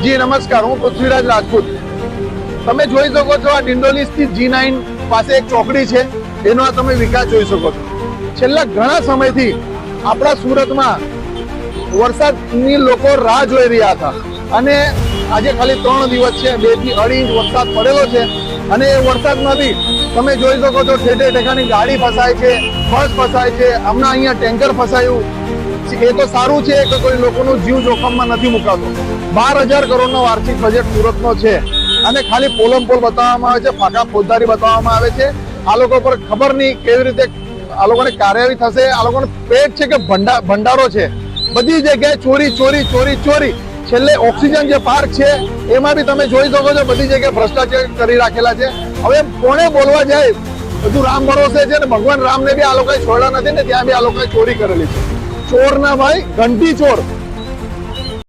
જી નમસ્કાર, હું પૃથ્વીરાજ રાજપૂત. તમે જોઈ શકો છો આ ડિંડોલી સ્થિત G9 પાસે એક ચોકડી છે, એનો આ તમે વિકાસ જોઈ શકો છો. છેલ્લા ઘણા સમયથી આપણા સુરતમાં વરસાદની લોકો રાહ જોઈ રહ્યા હતા અને આજે ખાલી 3 દિવસ છે, 2 થી 2.5 ઇંચ વરસાદ પડેલો છે અને એ વરસાદમાંથી તમે જોઈ શકો છો ઠેઠે ઠેકાની ગાડી ફસાય છે, બસ ફસાય છે, હમણાં અહીંયા ટેન્કર ફસાયું. એ તો સારું છે કે કોઈ લોકોનું જીવ જોખમમાં નથી મુકાતો. 12,000 કરોડનો વાર્ષિક બજેટ સુરતનો છે અને ખાલી પોલમ પોલ બતાવવામાં આવે છે, ફાંકા ફોજદારી બતાવવામાં આવે છે. આ લોકો પર ખબર નહીં કેવી રીતે આ લોકોને કાર્યવાહી થશે. આ લોકોનું પેટ છે કે ભંડારો છે. બધી જગ્યાએ ચોરી ચોરી ચોરી ચોરી. છેલ્લે ઓક્સિજન જે પાર્ક છે એમાં બી તમે જોઈ શકો છો બધી જગ્યાએ ભ્રષ્ટાચાર કરી રાખેલા છે. હવે કોને બોલવા જાય, બધું રામ ભરોસે છે ને ભગવાન રામને બી આ લોકોએ છોડ્યા નથી ને ત્યાં બી આ લોકોએ ચોરી કરેલી છે. ચોર ના ભાઈ ઘંટી ચોર.